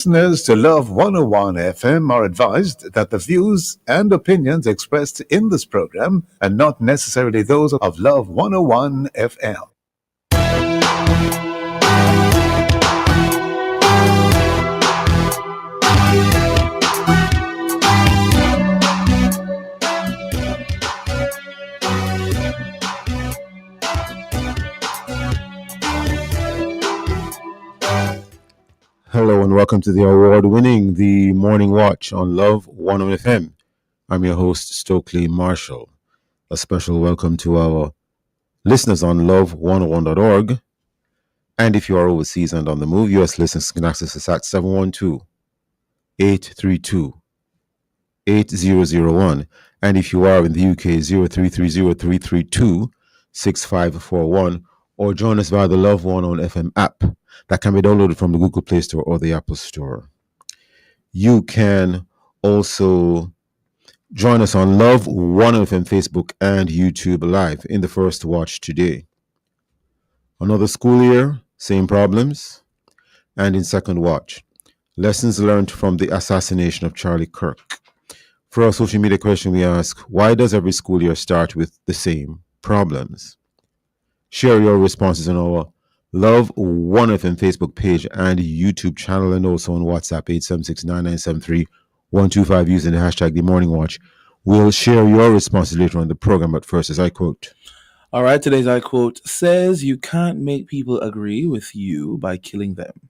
Listeners to Love 101 FM are advised that the views and opinions expressed in this program are not necessarily those of Love 101 FM. Hello and welcome to the award-winning The Morning Watch on Love 101 FM. I'm your host, Stokeley Marshall. A special welcome to our listeners on love101.org. And if you are overseas and on the move, US listeners can access us at 712-832-8001. And if you are in the UK, 0330-332-6541, or join us via the Love 101 FM app that can be downloaded from the Google Play Store or the Apple Store. You can also join us on Love 101 FM Facebook and YouTube Live in the first watch today. Another school year, same problems. And in second watch, lessons learned from the assassination of Charlie Kirk. For our social media question, we ask, why does every school year start with the same problems? Share your responses on our Love 1 FM Facebook page and YouTube channel, and also on WhatsApp 876-9973-125 using the hashtag The Morning Watch. We'll share your responses later on the program, but first, as I quote. All right, today's I quote says, "You can't make people agree with you by killing them."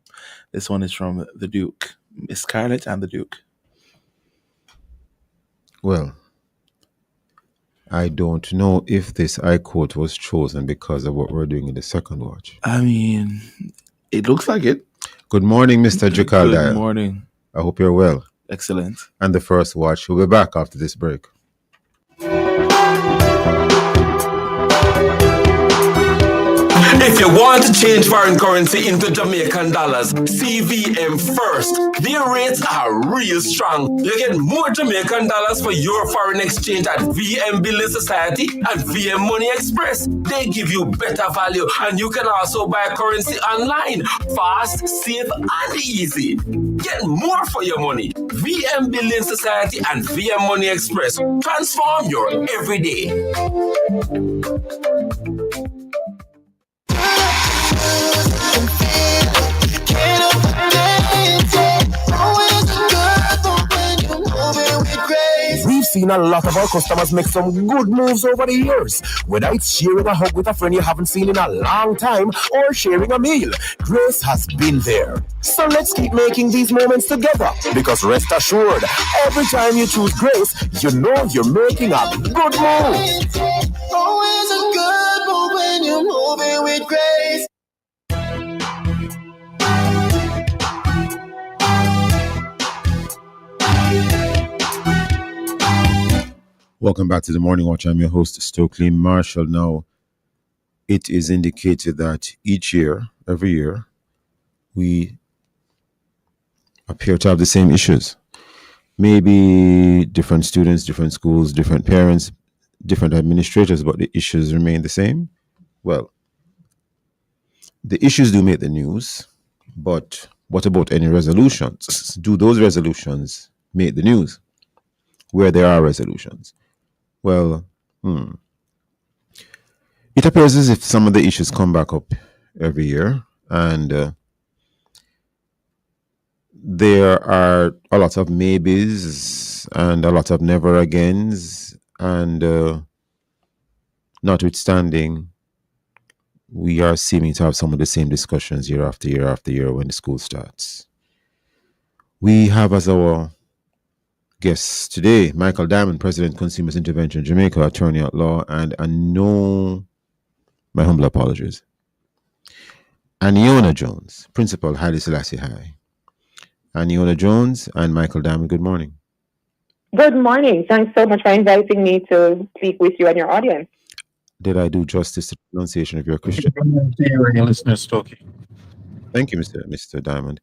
This one is from the Duke, Miss Scarlett and the Duke. Well, I don't know if this I quote was chosen because of what we're doing in the second watch. I mean, it looks like it. Good morning, Mr. Jacaldial. Good morning. I hope you're well. Excellent. And the first watch. We'll be back after this break. If you want to change foreign currency into Jamaican dollars, CVM first. Their rates are real strong. You get more Jamaican dollars for your foreign exchange at VM Building Society and VM Money Express. They give you better value, and you can also buy currency online. Fast, safe, and easy. Get more for your money. VM Building Society and VM Money Express. Transform your everyday. We've seen a lot of our customers make some good moves over the years. Whether it's sharing a hug with a friend you haven't seen in a long time or sharing a meal, Grace has been there. So let's keep making these moments together, because rest assured, every time you choose Grace, you know you're making a good move. Always a good move when you're moving with Grace. Welcome back to the Morning Watch. I'm your host, Stokeley Marshall. Now, it is indicated that each year, every year, we appear to have the same issues. Maybe different students, different schools, different parents, different administrators, but the issues remain the same. Well, the issues do make the news, but what about any resolutions? Do those resolutions make the news? Where there are resolutions? Well, it appears as if some of the issues come back up every year, and there are a lot of maybes and a lot of never agains, and notwithstanding, we are seeming to have some of the same discussions year after year after year when the school starts. We have as our guests today, Michael Diamond, President, Consumers Intervention Jamaica, attorney at law, and my humble apologies, Aniona Jones, Principal, Haile Selassie High. Aniona Jones and Michael Diamond, good morning. Good morning. Thanks so much for inviting me to speak with you and your audience. Did I do justice to the pronunciation of your Christian? Thank you, Mr. Diamond.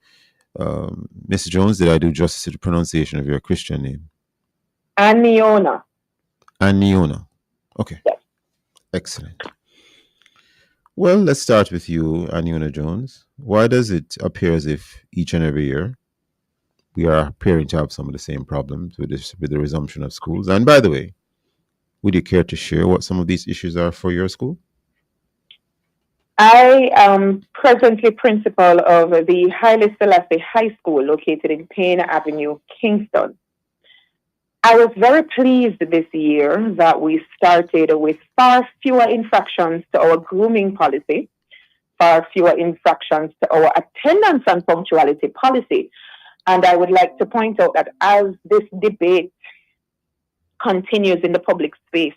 Mr. Jones, did I do justice to the pronunciation of your Christian name? Aniona. Aniona. Okay. Yes. Excellent. Well, let's start with you, Aniona Jones. Why does it appear as if each and every year we are appearing to have some of the same problems with the resumption of schools. And by the way, would you care to share what some of these issues are for your school? I am presently principal of the Haile Selassie High School located in Payne Avenue, Kingston. I was very pleased this year that we started with far fewer infractions to our grooming policy, far fewer infractions to our attendance and punctuality policy. And I would like to point out that as this debate continues in the public space,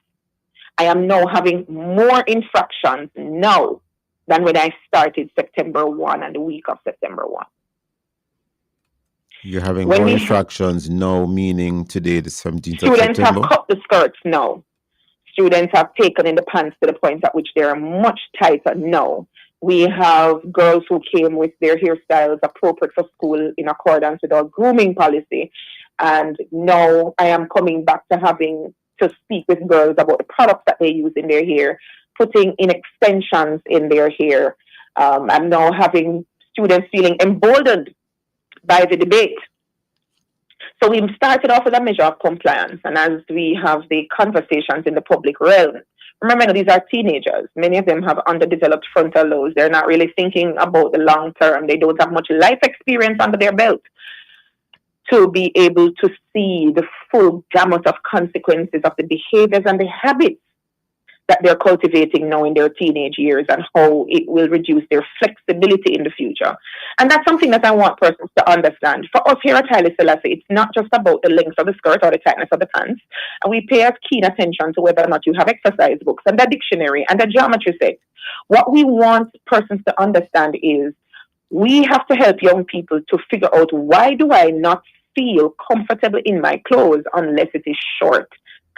I am now having more infractions now than when I started September 1 and the week of September 1. You're having When more we infractions now, meaning today, the 17th of students have September? cut the skirts now. Students have taken in the pants to the point at which they are much tighter now. We have girls who came with their hairstyles appropriate for school in accordance with our grooming policy. And now I am coming back to having to speak with girls about the products that they use in their hair, putting in extensions in their hair. I'm now having students feeling emboldened by the debate. So we started off with a measure of compliance, and as we have the conversations in the public realm, remember these are teenagers. Many of them have underdeveloped frontal lobes. They're not really thinking about the long term. They don't have much life experience under their belt to be able to see the full gamut of consequences of the behaviors and the habits that they're cultivating now in their teenage years and how it will reduce their flexibility in the future. And that's something that I want persons to understand. For us here at Haile Selassie, it's not just about the length of the skirt or the tightness of the pants. And we pay as keen attention to whether or not you have exercise books and a dictionary and a geometry set. What we want persons to understand is we have to help young people to figure out, why do I not feel comfortable in my clothes unless it is short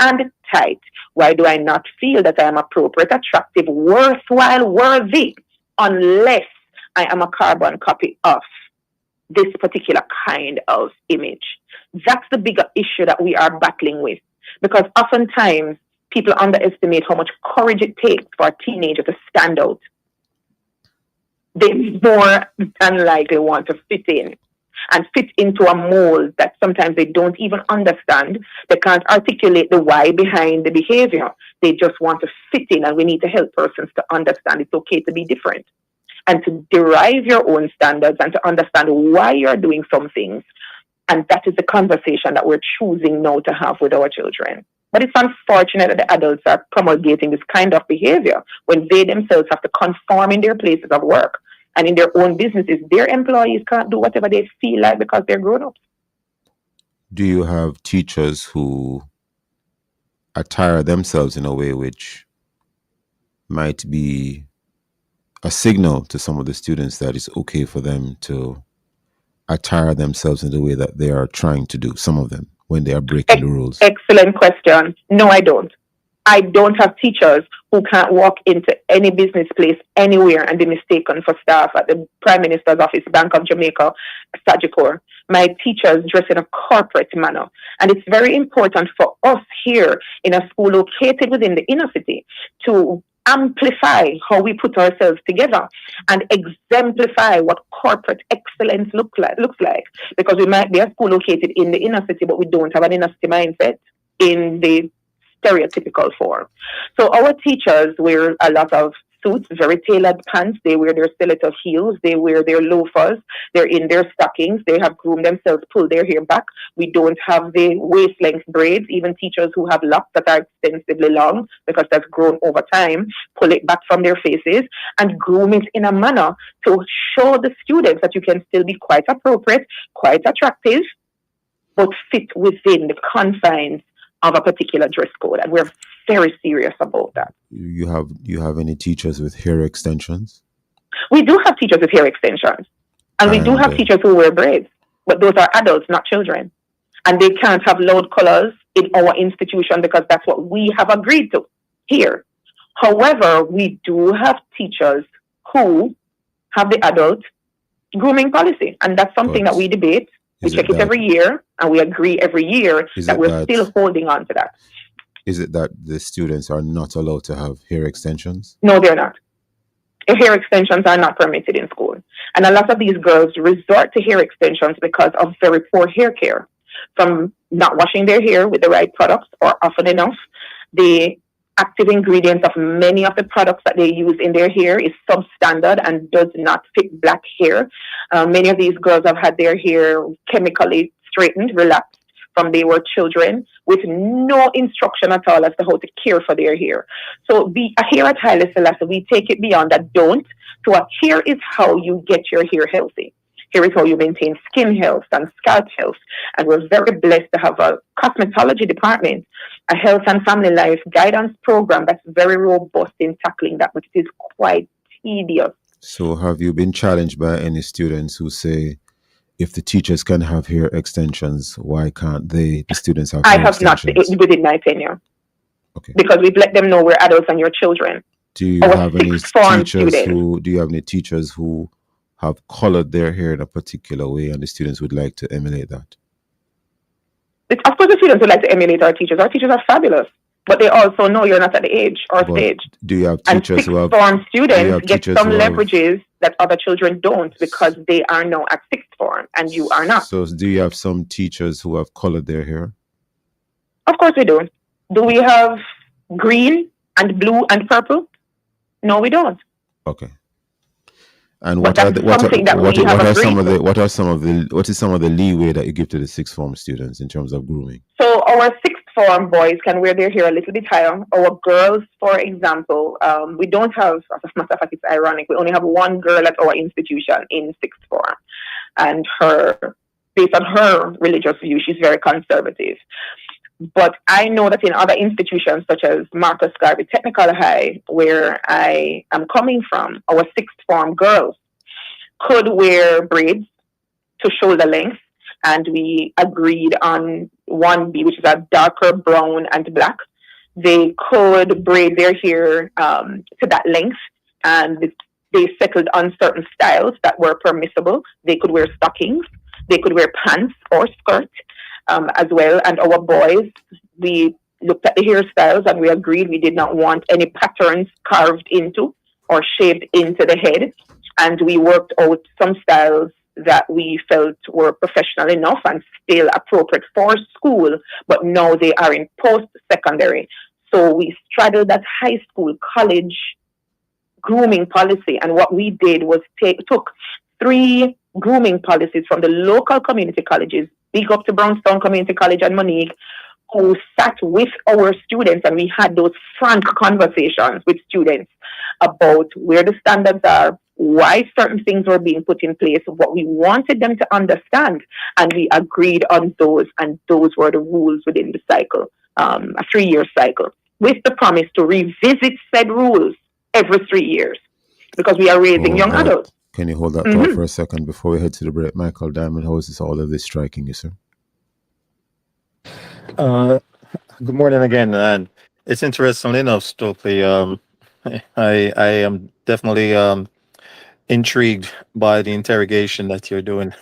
and tight? Why do I not feel that I am appropriate, attractive, worthwhile, worthy, unless I am a carbon copy of this particular kind of image? That's the bigger issue that we are battling with, because oftentimes people underestimate how much courage it takes for a teenager to stand out. They more than likely want to fit in and fit into a mold that sometimes they don't even understand. They can't articulate the why behind the behavior. They just want to fit in, and we need to help persons to understand it's okay to be different and to derive your own standards and to understand why you're doing some things. And that is the conversation that we're choosing now to have with our children. But it's unfortunate that the adults are promulgating this kind of behavior when they themselves have to conform in their places of work. And in their own businesses, their employees can't do whatever they feel like because they're grown-ups. Do you have teachers who attire themselves in a way which might be a signal to some of the students that it's okay for them to attire themselves in the way that they are trying to do, some of them, when they are breaking the rules? Excellent question. No, I don't. I don't have teachers who can't walk into any business place anywhere and be mistaken for staff at the Prime Minister's office, Bank of Jamaica, Sagicor. My teachers dress in a corporate manner. And it's very important for us here in a school located within the inner city to amplify how we put ourselves together and exemplify what corporate excellence looks like. Because we might be a school located in the inner city, but we don't have an inner city mindset in the stereotypical form. So our teachers wear a lot of suits, very tailored pants. They wear their stiletto heels. They wear their loafers. They're in their stockings. They have groomed themselves, pulled their hair back. We don't have the waist length braids. Even teachers who have locks that are extensively long, because that's grown over time, pull it back from their faces and groom it in a manner to show the students that you can still be quite appropriate, quite attractive, but fit within the confines of a particular dress code. And we're very serious about that. You have any teachers with hair extensions? We do have teachers with hair extensions. And we do have teachers who wear braids. But those are adults, not children. And they can't have loud colors in our institution because that's what we have agreed to here. However, we do have teachers who have the adult grooming policy. And that's something that we debate. We check it every year, and we agree every year that we're still holding on to that. Is it that the students are not allowed to have hair extensions? No, they're not. Hair extensions are not permitted in school. And a lot of these girls resort to hair extensions because of very poor hair care, from not washing their hair with the right products or often enough. The active ingredients of many of the products that they use in their hair is substandard and does not fit black hair. Many of these girls have had their hair chemically straightened, relaxed from they were children, with no instruction at all as to how to care for their hair. So here at Haile Selassie, we take it beyond that don't. So hair is how you get your hair healthy. Here is how you maintain skin health and scalp health. And we're very blessed to have a cosmetology department, a health and family life guidance program that's very robust in tackling that, but it is quite tedious. So have you been challenged by any students who say, if the teachers can have hair extensions, why can't the students have hair extensions? I have not within my tenure. Okay. Because we've let them know we're adults and you're children. Do you have any teachers who have colored their hair in a particular way and the students would like to emulate that? Of course the students would like to emulate our teachers. Our teachers are fabulous. But they also know you're not at the age or stage. Do you have teachers who have... form students get some leverages that other children don't because they are now at sixth form and you are not. So do you have some teachers who have colored their hair? Of course we do. Do we have green and blue and purple? No, we don't. Okay. And what is some of the leeway that you give to the sixth form students in terms of grooming? So our sixth form boys can wear their hair a little bit higher. Our girls, for example, we don't have, as a matter of fact, it's ironic, we only have one girl at our institution in sixth form. And based on her religious view, she's very conservative. But I know that in other institutions, such as Marcus Garvey Technical High, where I am coming from, our sixth form girls could wear braids to shoulder length. And we agreed on 1B, which is a darker brown and black. They could braid their hair to that length, and they settled on certain styles that were permissible. They could wear stockings. They could wear pants or skirts as well. And our boys, we looked at the hairstyles and we agreed we did not want any patterns carved into or shaved into the head. And we worked out some styles that we felt were professional enough and still appropriate for school, but now they are in post-secondary. So we straddled that high school, college grooming policy. And what we did was took 3 grooming policies from the local community colleges, big up to Brownstown Community College and Monique, who sat with our students, and we had those frank conversations with students about where the standards are, why certain things were being put in place, what we wanted them to understand. And we agreed on those, and those were the rules within the cycle, a 3-year cycle, with the promise to revisit said rules every 3 years, because we are raising young adults. Can you hold that thought for a second before we head to the break? Michael Diamond, how is all of this striking you, sir? Good morning again. And it's interesting enough, Stokeley. I am definitely intrigued by the interrogation that you're doing.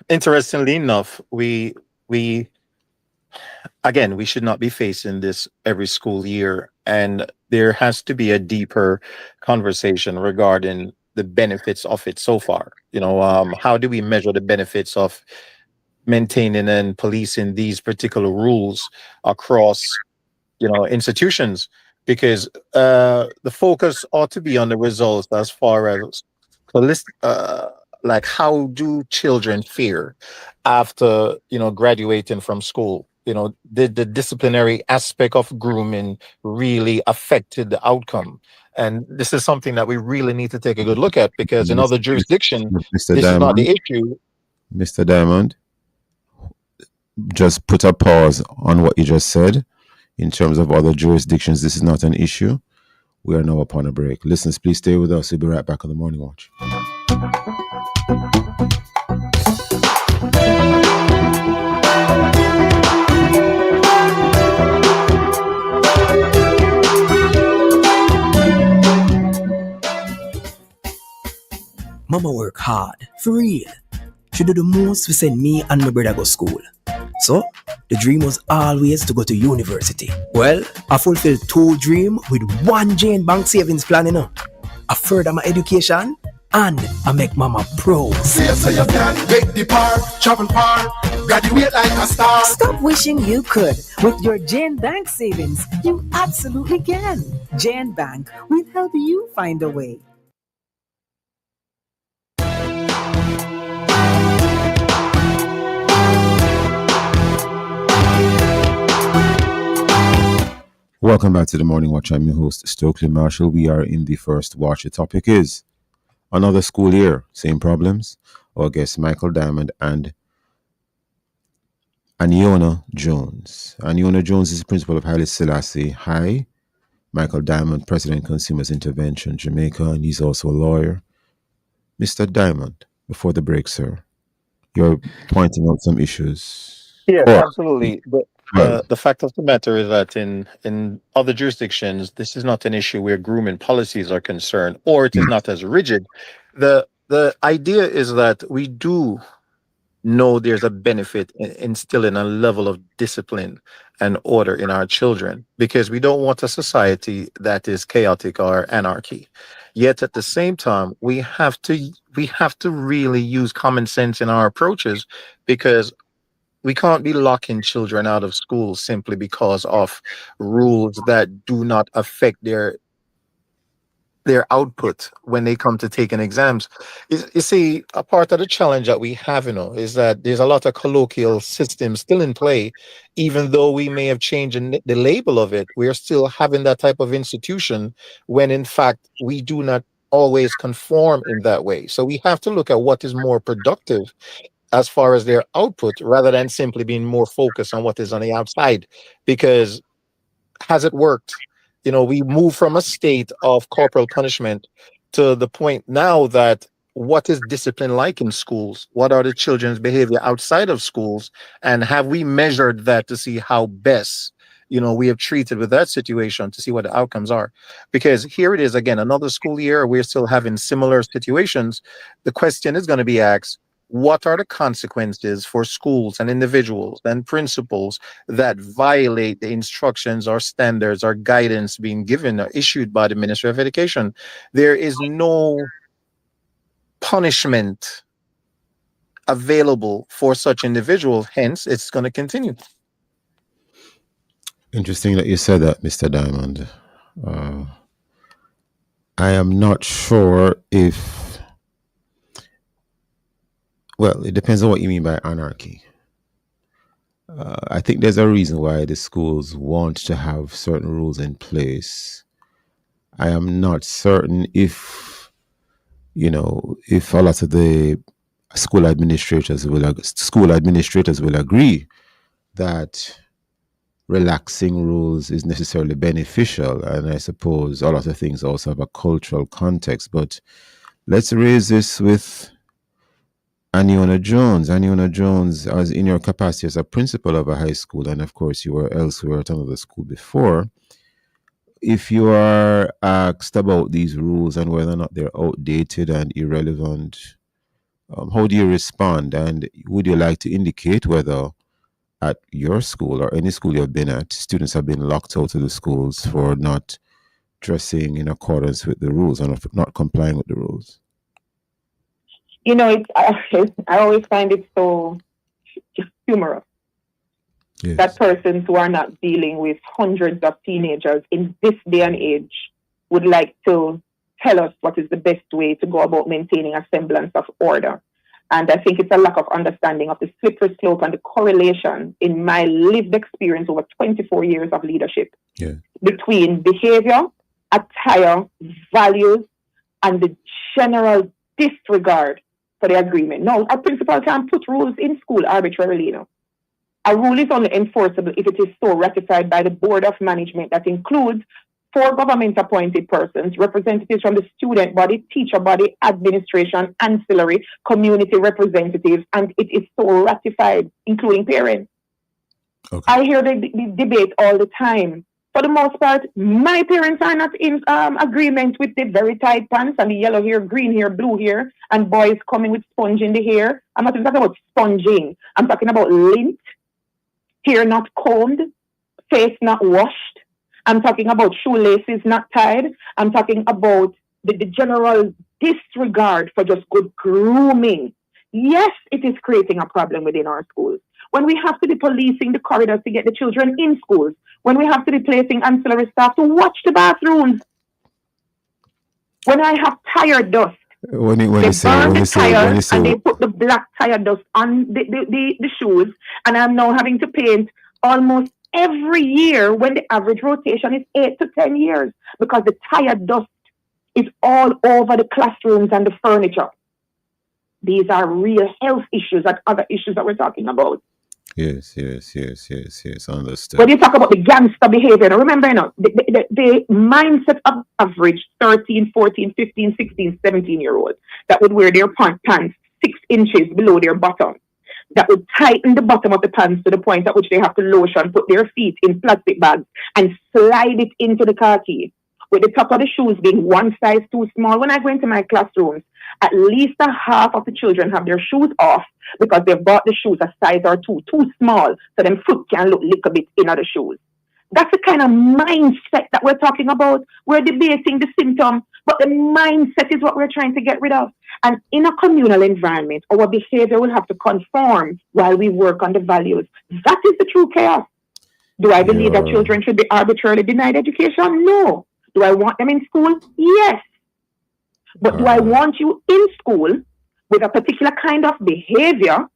Interestingly enough, we should not be facing this every school year, and there has to be a deeper conversation regarding the benefits of it so far. How do we measure the benefits of maintaining and policing these particular rules across, institutions? Because the focus ought to be on the results as far as like how do children fare after graduating from school. Did the disciplinary aspect of grooming really affected the outcome? And this is something that we really need to take a good look at, because in other jurisdictions, this is not the issue. Mr. Diamond, just put a pause on what you just said. In terms of other jurisdictions, this is not an issue. We are now upon a break. Listeners, please stay with us. We'll be right back on the Morning Watch. Mama work hard, for real. She do the most to send me and my brother go school. So, the dream was always to go to university. Well, I fulfilled 2 dreams with 1 Jane Bank savings plan, I further my education and I make mama proud. See so you can make the par, travel far, graduate like a star. Stop wishing you could. With your Jane Bank savings, you absolutely can. Jane Bank will help you find a way. Welcome back to the Morning Watch. I'm your host, Stokeley Marshall. We are in the first watch. The topic is another school year, same problems. Our guests, Michael Diamond and Aniona Jones. Aniona Jones is the principal of Haile Selassie High. Michael Diamond, President, Consumers Intervention, Jamaica, and he's also a lawyer. Mr. Diamond, before the break, sir, you're pointing out some issues. Yes, Or, absolutely. But well, the fact of the matter is that in other jurisdictions, this is not an issue where grooming policies are concerned, or it is not as rigid. The idea is that we do know there's a benefit in instilling a level of discipline and order in our children, because we don't want a society that is chaotic or anarchy. Yet at the same time, we have to really use common sense in our approaches, because we can't be locking children out of school simply because of rules that do not affect their output when they come to taking exams. You see, a part of the challenge that we have, is that there's a lot of colloquial systems still in play. Even though we may have changed the label of it, we're still having that type of institution when in fact we do not always conform in that way. So we have to look at what is more productive as far as their output, rather than simply being more focused on what is on the outside. Because has it worked? We move from a state of corporal punishment to the point now that what is discipline like in schools? What are the children's behavior outside of schools? And have we measured that to see how best, we have treated with that situation to see what the outcomes are? Because here it is again, another school year, we're still having similar situations. The question is going to be asked, what are the consequences for schools and individuals and principals that violate the instructions or standards or guidance being given or issued by the Ministry of Education? There is no punishment available for such individuals, hence it's going to continue. interesting that you said that, Mr. Diamond. I am not sure if, well, it depends on what you mean by anarchy. I think there's a reason why the schools want to have certain rules in place. I am not certain if if a lot of the school administrators will agree that relaxing rules is necessarily beneficial. And I suppose a lot of things also have a cultural context. But let's raise this with Aniona Jones. Aniona Jones, as in your capacity as a principal of a high school, and of course you were elsewhere at another school before, if you are asked about these rules and whether or not they're outdated and irrelevant, how do you respond? And would you like to indicate whether at your school or any school you've been at, students have been locked out of the schools for not dressing in accordance with the rules and not complying with the rules? I always find it so humorous that persons who are not dealing with hundreds of teenagers in this day and age would like to tell us what is the best way to go about maintaining a semblance of order. And I think it's a lack of understanding of the slippery slope and the correlation in my lived experience over 24 years of leadership between behavior, attire, values, and the general disregard for the agreement. No, a principal can't put rules in school arbitrarily. A rule is only enforceable if it is so ratified by the board of management that includes 4 government-appointed persons, representatives from the student body, teacher body, administration, ancillary, community representatives, and it is so ratified, including parents. Okay. I hear the debate all the time. For the most part, my parents are not in agreement with the very tight pants and the yellow hair, green hair, blue hair, and boys coming with sponge in the hair. I'm not even talking about sponging. I'm talking about lint, hair not combed, face not washed. I'm talking about shoelaces not tied. I'm talking about the general disregard for just good grooming, yes, it is creating a problem within our schools. When we have to be policing the corridors to get the children in schools, when we have to be placing ancillary staff to watch the bathrooms, when I have tire dust, When you they say burn when the you say when you tires and they say put the black tire dust on the shoes, and I'm now having to paint almost every year when the average rotation is 8 to 10 years because the tire dust is all over the classrooms and the furniture. These are real health issues and other issues that we're talking about. yes, When understood. you talk about the gangster behavior, now remember, the mindset of average 13, 14, 15, 16, 17-year-olds that would wear their pants 6 inches below their bottom, that would tighten the bottom of the pants to the point at which they have to lotion, put their feet in plastic bags and slide it into the car key, with the top of the shoes being one size too small. When I go into my classrooms, at least a half of the children have their shoes off because they've bought the shoes a size or two too small, so them foot can look little bit in other shoes. That's the kind of mindset that we're talking about. We're debating the symptom, but the mindset is what we're trying to get rid of. And in a communal environment, our behavior will have to conform while we work on the values. That is the true chaos. Do I believe that You're children should be arbitrarily denied education? No. Do I want them in school? Yes. But do I want you in school with a particular kind of behavior,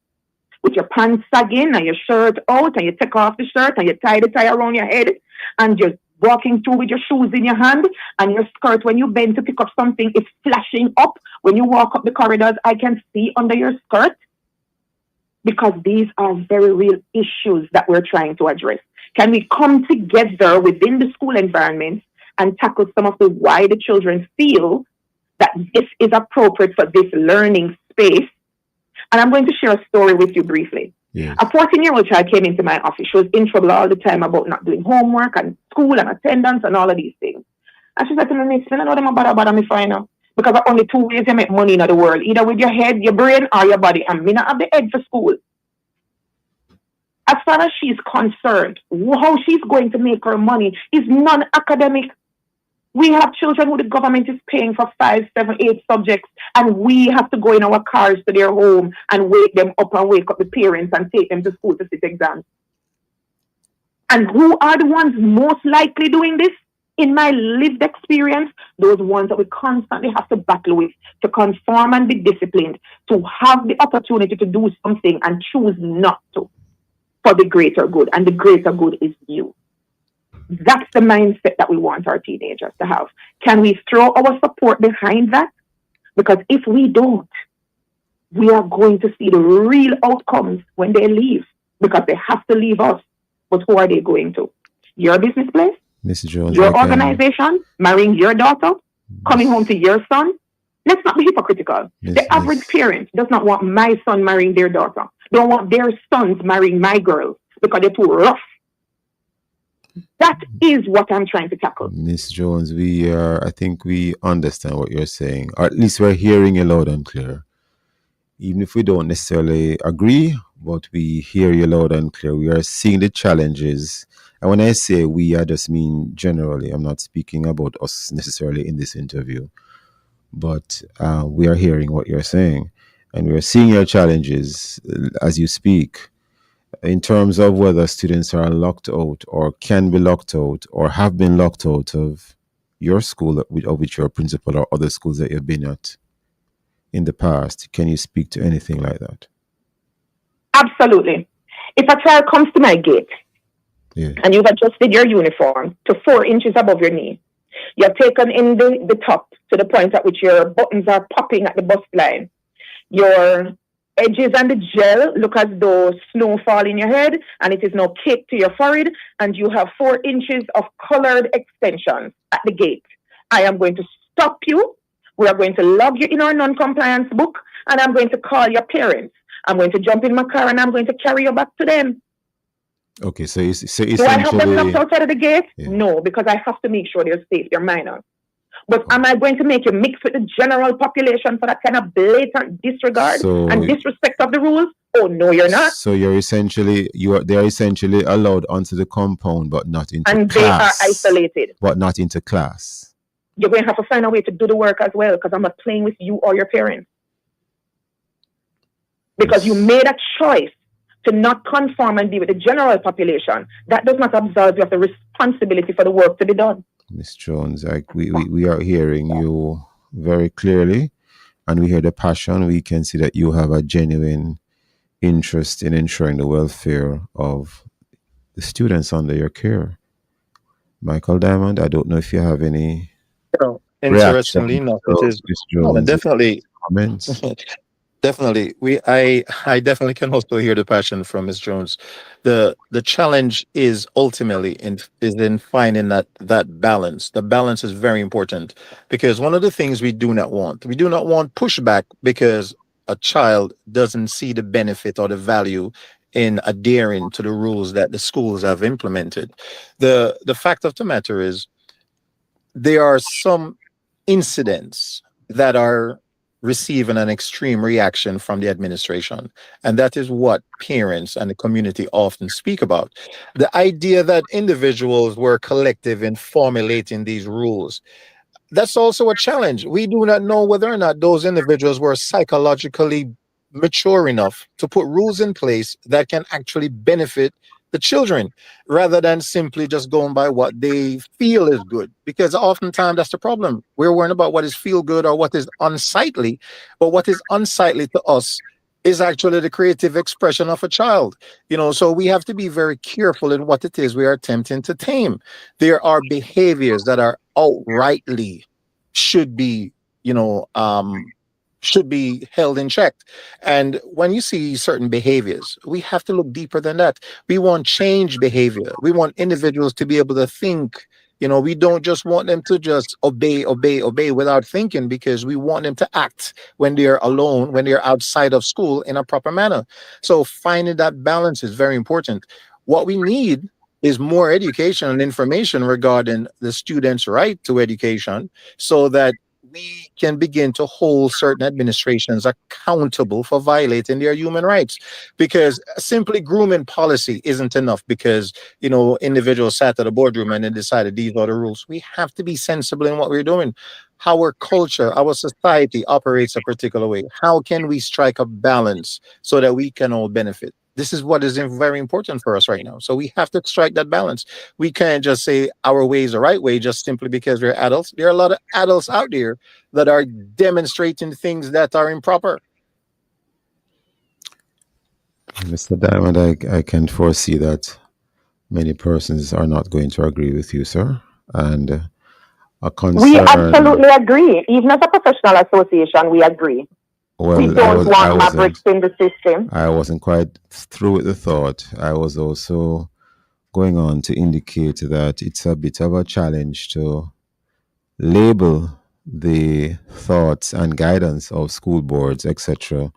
with your pants sagging and your shirt out, and you take off the shirt and you tie the tie around your head, and you're walking through with your shoes in your hand, and your skirt, when you bend to pick up something, is flashing up? When you walk up the corridors, I can see under your skirt? Because these are very real issues that we're trying to address. Can we come together within the school environment and tackle some of the why the children feel that this is appropriate for this learning space? And I'm going to share a story with you briefly. yes. A 14-year-old child came into my office. She was in trouble all the time about not doing homework and school and attendance and all of these things. And she said to me, Miss, I know them bother me for now. Because there are only 2 ways you make money in the world, either with your head, your brain, or your body. And me not have the head for school. As far as she's concerned, how she's going to make her money is non-academic. We have children who the government is paying for 5, 7, 8 subjects, and we have to go in our cars to their home and wake them up and wake up the parents and take them to school to sit exams. And who are the ones most likely doing this? In my lived experience, those ones that we constantly have to battle with, to conform and be disciplined, to have the opportunity to do something and choose not to, for the greater good. And the greater good is you. That's the mindset that we want our teenagers to have. Can we throw our support behind that? Because if we don't, we are going to see the real outcomes when they leave, because they have to leave us. But who are they going to? Your business place? Mr. Jones, Your organization? Marrying your daughter? Coming home to your son? Let's not be hypocritical. The average parent does not want my son marrying their daughter. They don't want their sons marrying my girls because they're too rough. That is what I'm trying to tackle. Miss Jones, I think we understand what you're saying, or at least we're hearing you loud and clear. Even if we don't necessarily agree, but we hear you loud and clear. We are seeing the challenges. And when I say we, I just mean generally. I'm not speaking about us necessarily in this interview, but we are hearing what you're saying. And we're seeing your challenges as you speak, in terms of whether students are locked out or can be locked out or have been locked out of your school, of which you're a principal, or other schools that you've been at in the past. Can you speak to anything like that? Absolutely. If a child comes to my gate and you've adjusted your uniform to 4 inches above your knee, you're taken in the top to the point at which your buttons are popping at the bust line, your edges and the gel look as though snow fall in your head, and it is now caked to your forehead, and you have 4 inches of colored extensions at the gate. I am going to stop you. We are going to log you in our non-compliance book, and I'm going to call your parents. I'm going to jump in my car, and I'm going to carry you back to them. Okay, so essentially... Do I have them locked outside of the gate? Yeah. No, because I have to make sure they're safe, they're minors. But am I going to make you mix with the general population for that kind of blatant disregard and disrespect of the rules? Oh, no, you're not. So they're essentially allowed onto the compound, but not into class. And they are isolated. But not into class. You're going to have to find a way to do the work as well, because I'm not playing with you or your parents. Because you made a choice to not conform and be with the general population. That does not absolve you of the responsibility for the work to be done. Ms. Jones, we are hearing you very clearly, and we hear the passion. We can see that you have a genuine interest in ensuring the welfare of the students under your care. Michael Diamond, I don't know if you have any Interestingly reaction enough, it to is Ms. no, Jones' definitely. comments. Definitely. I definitely can also hear the passion from Miss Jones. The challenge is ultimately in finding that balance. The balance is very important because one of the things we do not want pushback because a child doesn't see the benefit or the value in adhering to the rules that the schools have implemented. The fact of the matter is there are some incidents that are receiving an extreme reaction from the administration. And that is what parents and the community often speak about. The idea that individuals were collective in formulating these rules, that's also a challenge. We do not know whether or not those individuals were psychologically mature enough to put rules in place that can actually benefit the children rather than simply just going by what they feel is good. Because oftentimes that's the problem. We're worrying about what is feel good or what is unsightly, but what is unsightly to us is actually the creative expression of a child. So we have to be very careful in what it is we are attempting to tame. There are behaviors that are outrightly should be, you know, should be held in check. And when you see certain behaviors, we have to look deeper than that. We want change behavior. We want individuals to be able to think. We don't just want them to just obey without thinking because we want them to act when they're alone, when they're outside of school in a proper manner. So finding that balance is very important. What we need is more education and information regarding the students' right to education so that we can begin to hold certain administrations accountable for violating their human rights. Because simply grooming policy isn't enough because, individuals sat at a boardroom and then decided these are the rules. We have to be sensible in what we're doing. Our culture, our society operates a particular way. How can we strike a balance so that we can all benefit? This is what is very important for us right now. So we have to strike that balance. We can't just say our way is the right way just simply because we're adults. There are a lot of adults out there that are demonstrating things that are improper. Mr. Diamond, I can foresee that many persons are not going to agree with you, sir. And a We concern. absolutely agree. Even as a professional association, we agree. Well, we don't want mavericks in the system. I wasn't quite through with the thought. I was also going on to indicate that it's a bit of a challenge to label the thoughts and guidance of school boards, etc.,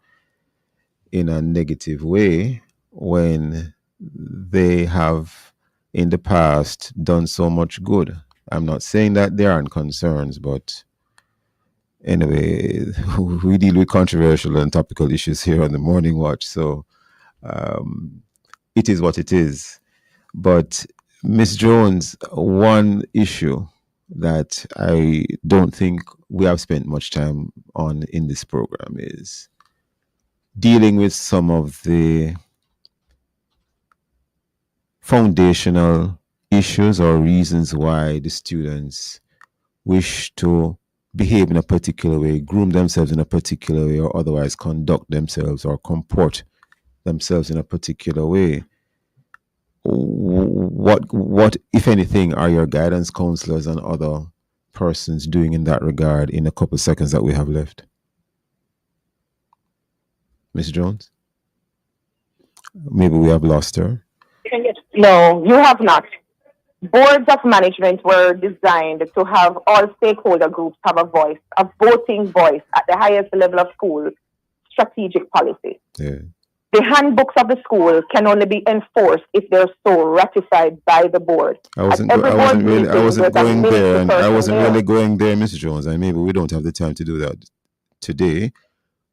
in a negative way when they have in the past done so much good. I'm not saying that there aren't concerns, but anyway, we deal with controversial and topical issues here on the Morning Watch, so it is what it is. But Miss Jones, one issue that I don't think we have spent much time on in this program is dealing with some of the foundational issues or reasons why the students wish to behave in a particular way, groom themselves in a particular way, or otherwise conduct themselves or comport themselves in a particular way. What, if anything, are your guidance counselors and other persons doing in that regard in a couple seconds that we have left? Ms. Jones? Maybe we have lost her. No, you have not. Boards of management were designed to have all stakeholder groups have a voice, a voting voice at the highest level of school strategic policy. Yeah. The handbooks of the school can only be enforced if they're so ratified by the board. I wasn't going there, Mr. Jones, and maybe we don't have the time to do that today.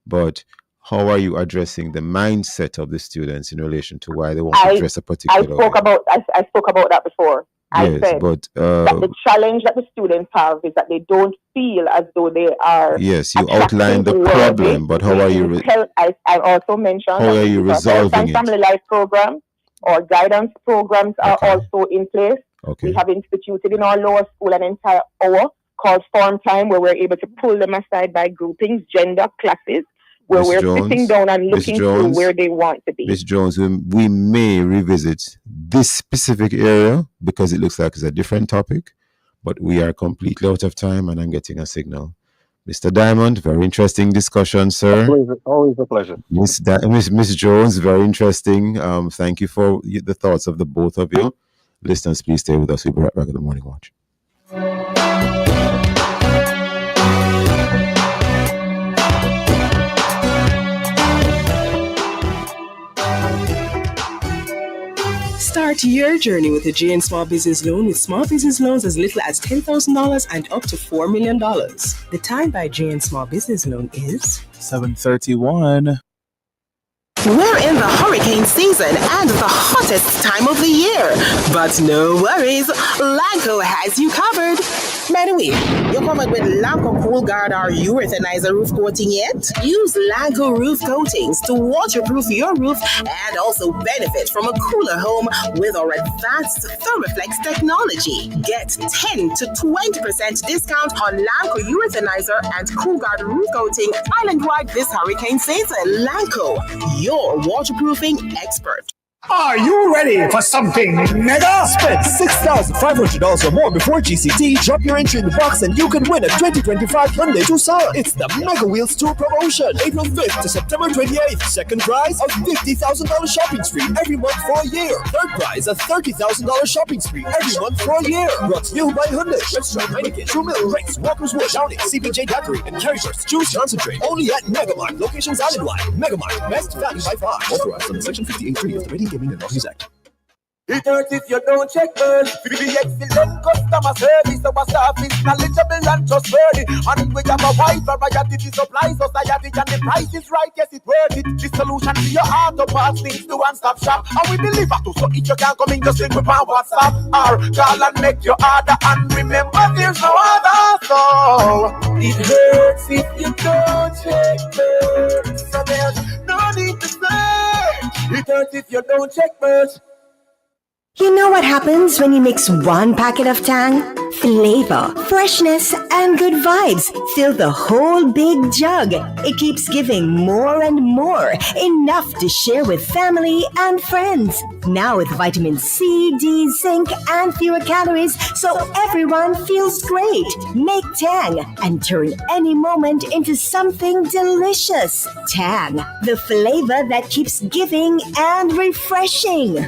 But how are you addressing the mindset of the students in relation to why they want to dress a particular way? I spoke about that before. I Yes, said but that the challenge that the students have is that they don't feel as though they are yes, you outlined attractive, the worthy. problem, but how are you I also mentioned how that are we you use our health resolving and it? family life program. Our guidance programs are Okay. also in place. We Okay. have instituted in our lower school an entire hour called Form Time, where we're able to pull them aside by groupings, gender, classes, where Miss we're sitting Jones, down and Miss looking through Jones, where they want to be. Miss Jones, we may revisit this specific area because it looks like it's a different topic, but we are completely out of time and I'm getting a signal. Mr. Diamond, very interesting discussion, sir. Always a pleasure. Miss Jones, very interesting. Thank you for the thoughts of the both of you. Listeners, please stay with us. We'll be right back at the Morning Watch. Start your journey with a JN Small Business Loan with small business loans as little as $10,000 and up to $4 million. The time by JN Small Business Loan is 7:31. We're in the hurricane season and the hottest time of the year. But no worries, Lanco has you covered. By the way, you're covered with Lanco Cool Guard or Urethanizer roof coating yet? Use Lanco roof coatings to waterproof your roof and also benefit from a cooler home with our advanced Thermoflex technology. Get 10 to 20% discount on Lanco Urethanizer and Cool Guard roof coating island-wide this hurricane season. Lanco, your waterproofing expert. Are you ready for something mega? Spend $6,500 or more before GCT. Drop your entry in the box and you can win a 2025 Hyundai Tucson. It's the Mega Wheels Tour promotion, April 5th to September 28th. Second prize, a $50,000 shopping spree every month for a year. Third prize, a $30,000 shopping spree every month for a year. Brought to you by Hyundai, Webster, Heineken, True Mill, Rex, Walker's Wood, Downing, CBJ Daiquiri, and Carryburst Juice Concentrate. Only at Megamart. Locations island-wide. Megamart, best value by far. Authorized under Section 58.3 of the Rating Gaming and Lotteries Act. It hurts if you don't check birds. We be excellent customer service. Our staff is knowledgeable and trustworthy. And we have a wide variety to supply society. And the price is right, yes, it's worth it. The solution to your auto parts things to one-stop shop. And we deliver to, so if you can't come in, just link with my WhatsApp. Or call and make your order. And remember, there's no other. So it hurts if you don't check birds. So there's no need to search. It hurts if you don't check birds. You know what happens when you mix one packet of Tang? Flavor, freshness, and good vibes fill the whole big jug. It keeps giving more and more, enough to share with family and friends. Now with vitamin C, D, zinc, and fewer calories, so everyone feels great. Make Tang and turn any moment into something delicious. Tang, the flavor that keeps giving and refreshing.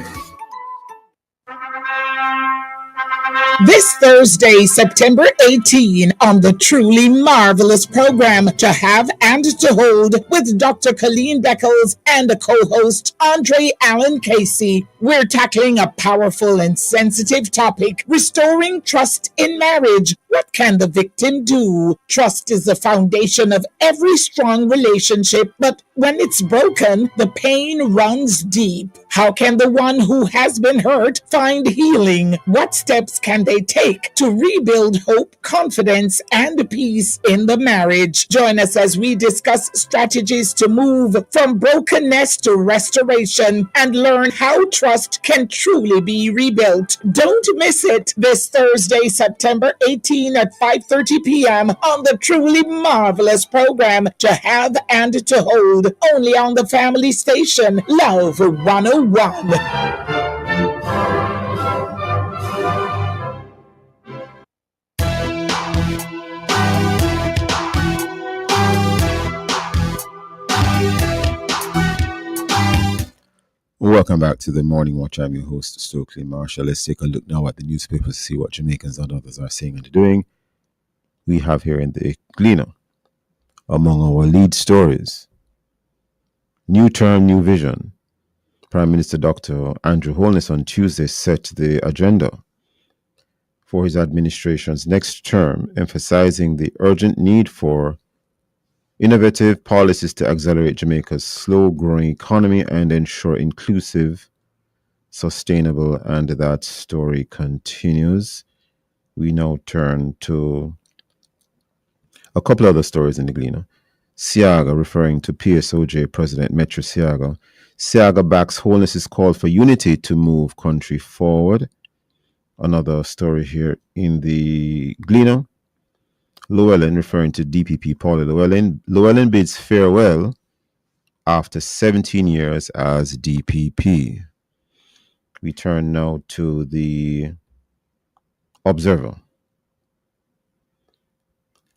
This Thursday, September 18, on the Truly Marvelous program To Have and to Hold with Dr. Colleen Beckles and the co-host Andre Allen Casey, we're tackling a powerful and sensitive topic, restoring trust in marriage. What can the victim do? Trust is the foundation of every strong relationship, but when it's broken, the pain runs deep. How can the one who has been hurt find healing? What steps can they take to rebuild hope, confidence, and peace in the marriage? Join us as we discuss strategies to move from brokenness to restoration and learn how trust can truly be rebuilt. Don't miss it this Thursday, September 18 at 5:30 p.m. on the Truly Marvelous program To Have and to Hold, only on the family station, Love 101. Welcome back to the Morning Watch. I'm your host, Stokeley Marshall. Let's take a look now at the newspapers to see what Jamaicans and others are saying and doing. We have here in the Gleaner, among our lead stories, New Term, New Vision. Prime Minister Dr. Andrew Holness on Tuesday set the agenda for his administration's next term, emphasizing the urgent need for innovative policies to accelerate Jamaica's slow-growing economy and ensure inclusive, sustainable, and that story continues. We now turn to a couple other stories in the Gleaner. Siaga, referring to PSOJ President Metro Siaga. Siaga backs Wholeness's call for unity to move country forward. Another story here in the Gleaner. Llewellyn, referring to DPP Paula Llewellyn bids farewell after 17 years as DPP. We turn now to the Observer.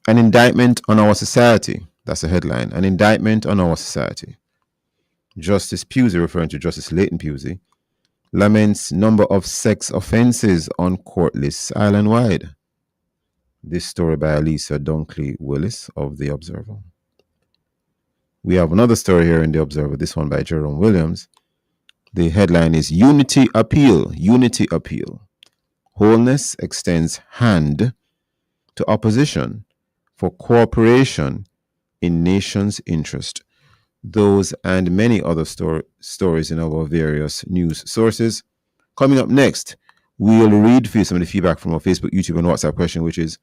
An indictment on our society. That's the headline. An indictment on our society. Justice Pusey, referring to Justice Leighton Pusey, laments number of sex offences on court lists island-wide. This story by Elisa Dunkley Willis of The Observer. We have another story here in The Observer, this one by Jerome Williams. The headline is Unity Appeal. Unity Appeal. Wholeness extends hand to opposition for cooperation in nation's interest. Those and many other stories in our various news sources. Coming up next, we'll read for you some of the feedback from our Facebook, YouTube, and WhatsApp question, which is,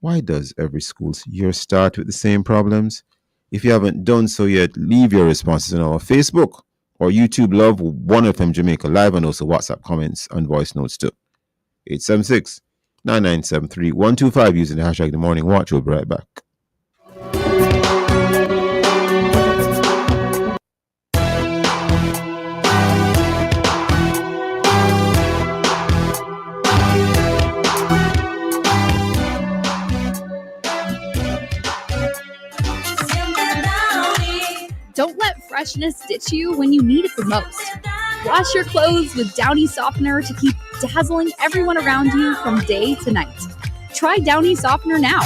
why does every school's year start with the same problems? If you haven't done so yet, leave your responses on our Facebook or YouTube Love 1FM Jamaica Live, and also WhatsApp comments and voice notes too. 876-9973-125 using the hashtag The Morning Watch. We'll be right back. Don't let freshness ditch you when you need it the most. Wash your clothes with Downy Softener to keep dazzling everyone around you from day to night. Try Downy Softener now.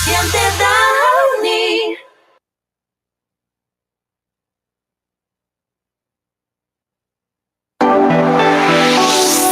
Downy.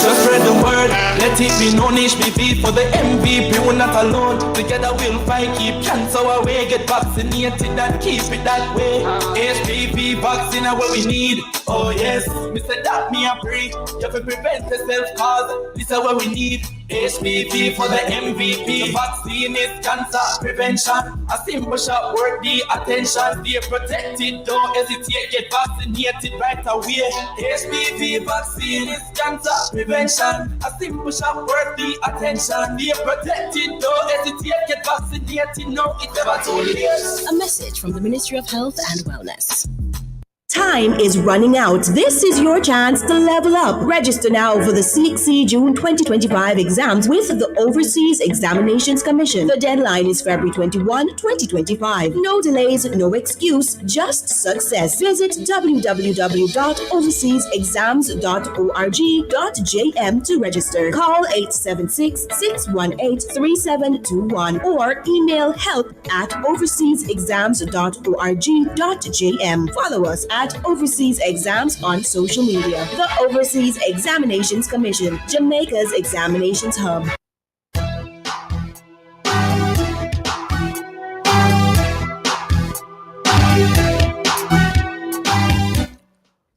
Just spread the word, let it be known HPV for the MVP, we're not alone. Together we'll fight, keep cancer away, get vaccinated and keep it that way. HPV vaccine are what we need, oh yes. Mr. That me a pray, you have to prevent yourself cause this is what we need. HPV for the MVP, the vaccine is cancer prevention. A simple shot worth the attention. Stay protected, don't hesitate, get vaccinated right away. HPV vaccine is cancer prevention. A simple shot worth the attention. Stay protected, don't hesitate, get vaccinated. No, it's never too late. A message from the Ministry of Health and Wellness. Time is running out. This is your chance to level up. Register now for the CXC June 2025 exams with the Overseas Examinations Commission. The deadline is February 21, 2025. No delays, no excuse, just success. Visit www.overseasexams.org.jm to register. Call 876-618-3721 or email help@overseasexams.org.jm. Follow us at Overseas Exams on social media. The Overseas Examinations Commission, Jamaica's examinations hub.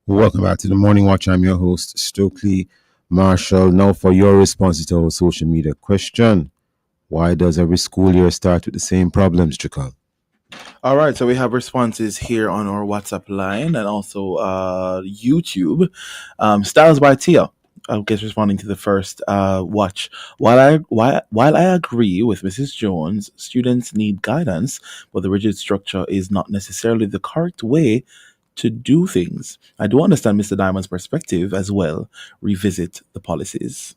Welcome back to the Morning Watch. I'm your host, Stokeley Marshall. Now for your response to our social media question. Why does every school year start with the same problems, Trickle? All right, so we have responses here on our WhatsApp line and also YouTube. Styles by Tia, I guess, responding to the first watch. While I agree with Mrs. Jones, students need guidance, but the rigid structure is not necessarily the correct way to do things. I do understand Mr. Diamond's perspective as well. Revisit the policies.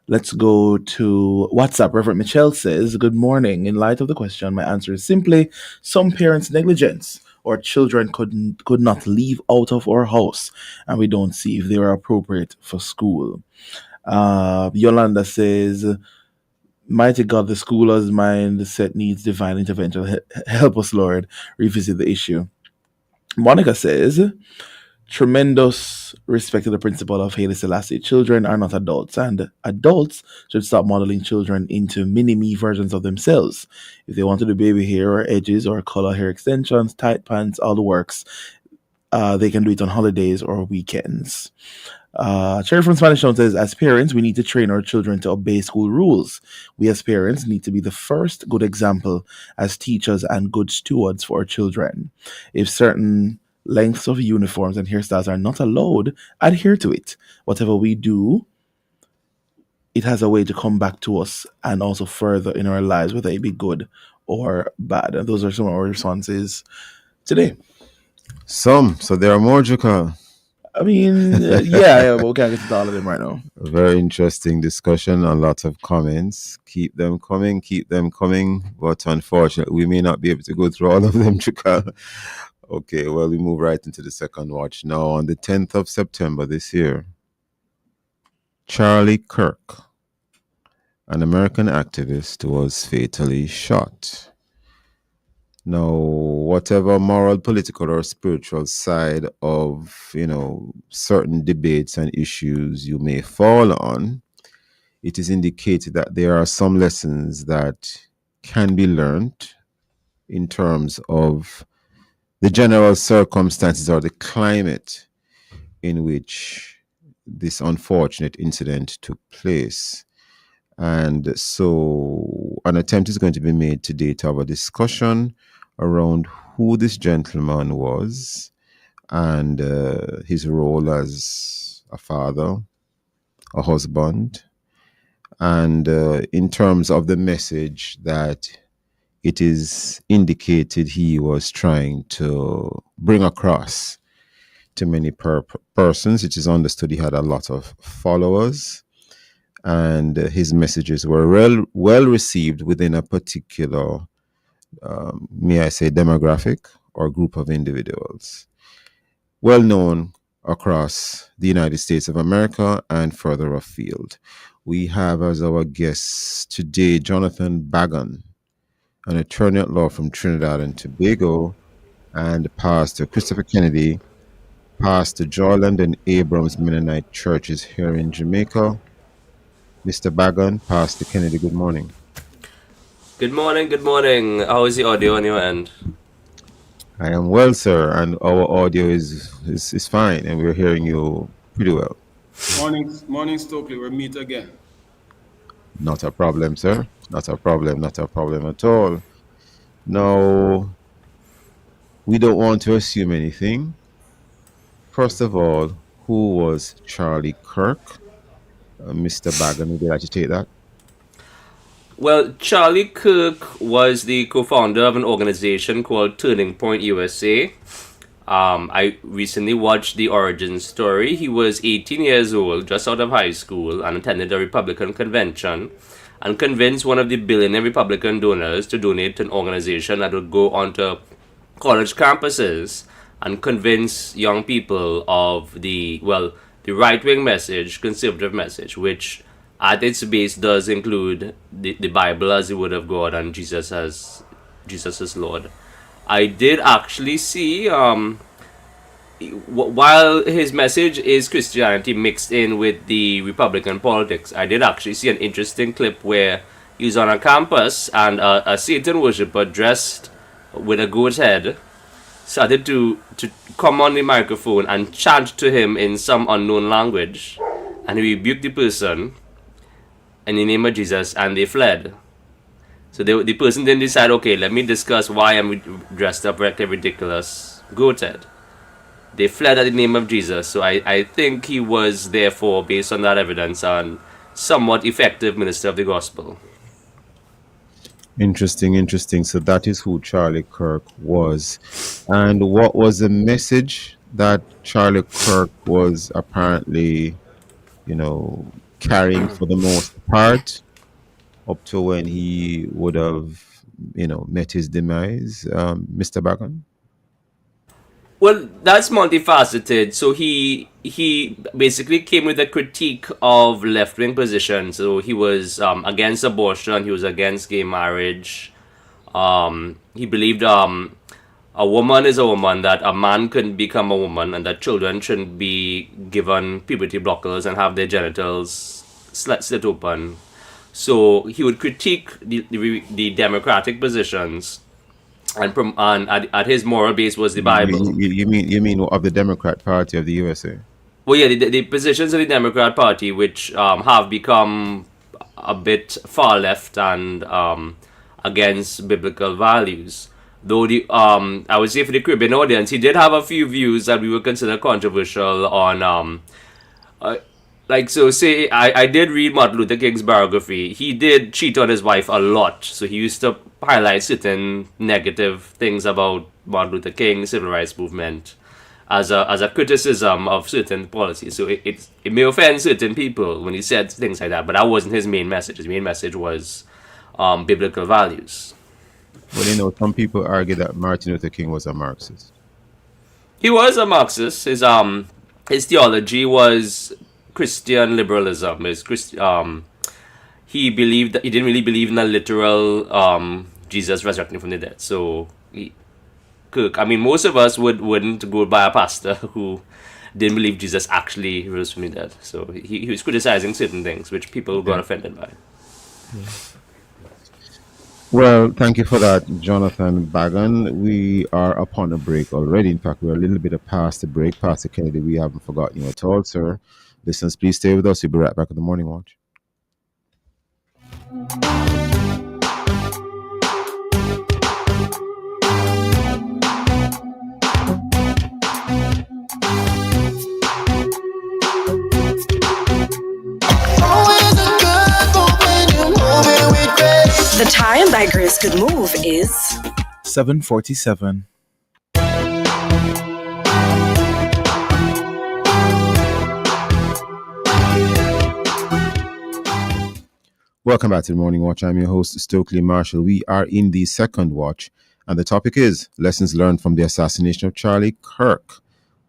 Let's go to WhatsApp. Reverend Michelle says, good morning. In light of the question, my answer is simply some parents' negligence or children could not leave out of our house and we don't see if they are appropriate for school. Yolanda says, mighty God, the school's mindset needs divine intervention. Help us, Lord, revisit the issue. Monica says, tremendous respect to the principle of Haile Selassie. Children are not adults, and adults should stop modeling children into mini-me versions of themselves. If they want to do baby hair or edges or color hair extensions, tight pants, all the works, they can do it on holidays or weekends. Cherry from Spanish Town says, as parents, we need to train our children to obey school rules. We as parents need to be the first good example as teachers and good stewards for our children. If certain lengths of uniforms and hairstyles are not allowed, adhere to it. Whatever we do, it has a way to come back to us and also further in our lives, whether it be good or bad. And those are some of our responses today. So there are more, Juka. I mean, yeah, but we can't get to all of them right now. A very interesting discussion, a lot of comments. Keep them coming. But unfortunately, we may not be able to go through all of them, Juka. Okay, well, we move right into the second watch. Now, on the 10th of September this year, Charlie Kirk, an American activist, was fatally shot. Now, whatever moral, political, or spiritual side of, certain debates and issues you may fall on, it is indicated that there are some lessons that can be learned in terms of the general circumstances or the climate in which this unfortunate incident took place. And so an attempt is going to be made today to have a discussion around who this gentleman was and his role as a father, a husband, and in terms of the message that it is indicated he was trying to bring across to many persons. It is understood he had a lot of followers, and his messages were well received within a particular, may I say, demographic or group of individuals, well known across the United States of America and further afield. We have as our guests today Jonathan Bagan, an attorney at law from Trinidad and Tobago, and Pastor Christopher Kennedy, Pastor Jorland and Abrams Mennonite Churches here in Jamaica. Mr. Bagan, Pastor Kennedy, good morning. Good morning. How is the audio on your end? I am well, sir, and our audio is fine, and we're hearing you pretty well. Morning, Stokeley. We'll meet again. Not a problem, sir. Not a problem at all. Now, we don't want to assume anything. First of all, who was Charlie Kirk? Mr. Bagan, would you like to take that? Well, Charlie Kirk was the co-founder of an organization called Turning Point USA. I recently watched the origin story. He was 18 years old, just out of high school, and attended a Republican convention and convinced one of the billionaire Republican donors to donate to an organization that would go onto college campuses and convince young people of the right-wing message, conservative message, which at its base does include the Bible as the word of God and Jesus as Lord. I did actually see, while his message is Christianity mixed in with the Republican politics, I did actually see an interesting clip where he was on a campus and a Satan worshiper dressed with a goat head started to come on the microphone and chant to him in some unknown language, and he rebuked the person in the name of Jesus, and they fled. So the person then decided, okay, let me discuss why I'm dressed up like a ridiculous goat head. They fled at the name of Jesus. So I think he was therefore, based on that evidence, a somewhat effective minister of the gospel. Interesting. So that is who Charlie Kirk was. And what was the message that Charlie Kirk was apparently, carrying for the most part up to when he would have, met his demise, Mr. Bagan? Well, that's multifaceted. So he basically came with a critique of left-wing positions. So he was against abortion. He was against gay marriage. He believed a woman is a woman, that a man couldn't become a woman, and that children shouldn't be given puberty blockers and have their genitals slit open. So he would critique the democratic positions and at his moral base was the Bible. You mean of the Democrat Party of the USA? Well, yeah, the positions of the Democrat Party, which have become a bit far left and against biblical values. Though I would say for the Caribbean audience, he did have a few views that we would consider controversial on like, so say I did read Martin Luther King's biography. He did cheat on his wife a lot, so he used to highlight certain negative things about Martin Luther King, civil rights movement, as a criticism of certain policies. So it may offend certain people when he said things like that, but that wasn't his main message. His main message was biblical values. Well, some people argue that Martin Luther King was a Marxist. He was a Marxist. His theology was Christian liberalism. He believed that he didn't really believe in a literal Jesus resurrecting from the dead. So most of us wouldn't go by a pastor who didn't believe Jesus actually rose from the dead. So he was criticizing certain things which people got offended by. Well, thank you for that, Jonathan Bagan. We are upon a break already. In fact, we're a little bit past the break. Pastor Kennedy, we haven't forgotten you at all, sir. Listeners, please stay with us. We'll be right back at the Morning Watch. The time that Grace could move is 7:47. Welcome back to the Morning Watch. I'm your host, Stokeley Marshall. We are in the second watch, and the topic is Lessons Learned from the Assassination of Charlie Kirk.